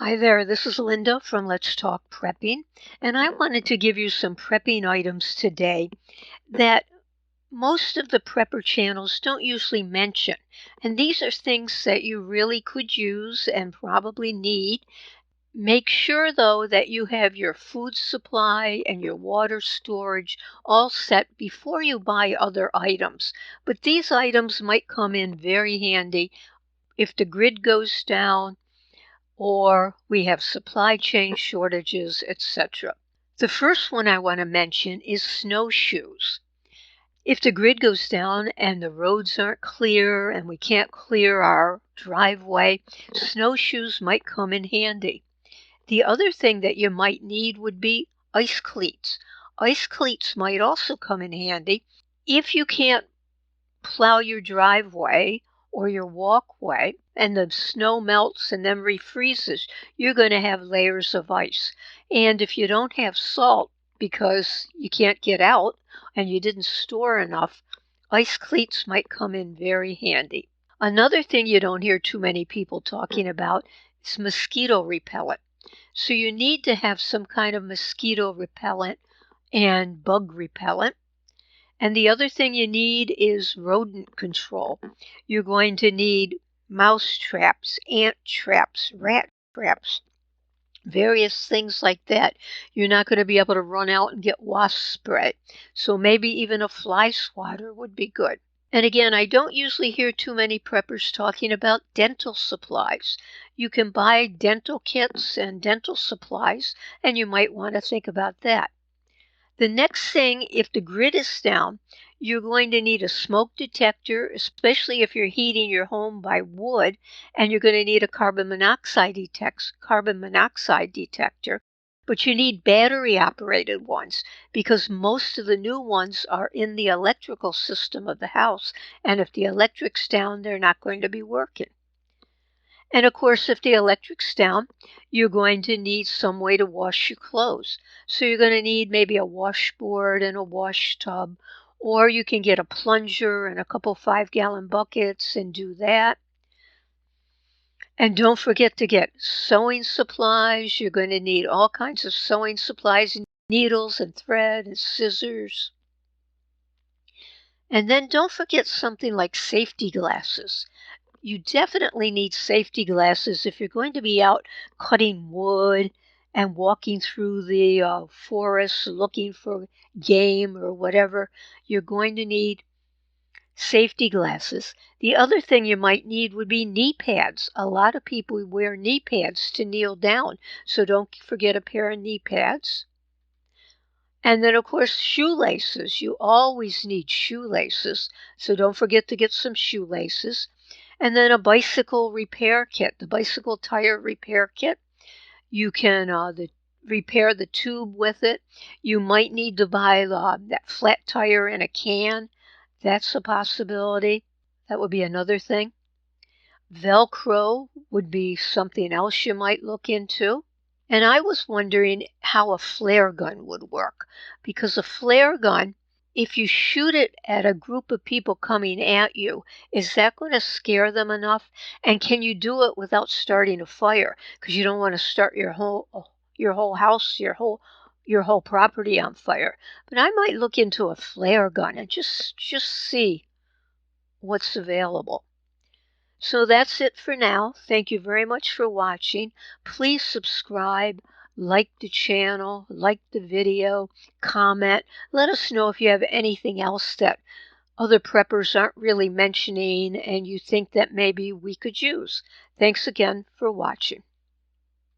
Hi there, this is Linda from Let's Talk Prepping, and I wanted to give you some prepping items today that most of the prepper channels don't usually mention. And these are things that you really could use and probably need. Make sure, though, that you have your food supply and your water storage all set before you buy other items. But these items might come in very handy if the grid goes down or we have supply chain shortages, etc. The first one I want to mention is snowshoes. If the grid goes down and the roads aren't clear and we can't clear our driveway, snowshoes might come in handy. The other thing that you might need would be ice cleats. Ice cleats might also come in handy. If you can't plow your driveway or your walkway and the snow melts and then refreezes, you're going to have layers of ice. And if you don't have salt because you can't get out and you didn't store enough, ice cleats might come in very handy. Another thing you don't hear too many people talking about is mosquito repellent. So you need to have some kind of mosquito repellent and bug repellent. And the other thing you need is rodent control. You're going to need mouse traps, ant traps, rat traps, various things like that. You're not going to be able to run out and get wasp spray. So maybe even a fly swatter would be good. And again, I don't usually hear too many preppers talking about dental supplies. You can buy dental kits and dental supplies, and you might want to think about that. The next thing, if the grid is down, you're going to need a smoke detector, especially if you're heating your home by wood, and you're going to need a carbon monoxide detector. But you need battery-operated ones because most of the new ones are in the electrical system of the house, and if the electric's down, they're not going to be working. And of course, if the electric's down, you're going to need some way to wash your clothes. So you're going to need maybe a washboard and a wash tub, or you can get a plunger and a couple 5-gallon buckets and do that. And don't forget to get sewing supplies. You're going to need all kinds of sewing supplies, needles and thread and scissors. And then don't forget something like safety glasses. You definitely need safety glasses if you're going to be out cutting wood and walking through the forest looking for game or whatever. You're going to need safety glasses. The other thing you might need would be knee pads. A lot of people wear knee pads to kneel down, so don't forget a pair of knee pads. And then, of course, shoelaces. You always need shoelaces, so don't forget to get some shoelaces. And then a bicycle repair kit, the bicycle tire repair kit. You can repair the tube with it. You might need to buy that flat tire in a can. That's a possibility. That would be another thing. Velcro would be something else you might look into. And I was wondering how a flare gun would work, because a flare gun, if you shoot it at a group of people coming at you, is that going to scare them enough? And can you do it without starting a fire? Because you don't want to start your whole house, your whole property on fire. But I might look into a flare gun and just see what's available. So that's it for now. Thank you very much for watching. Please subscribe, like the channel, like the video, comment. Let us know if you have anything else that other preppers aren't really mentioning and you think that maybe we could use. Thanks again for watching.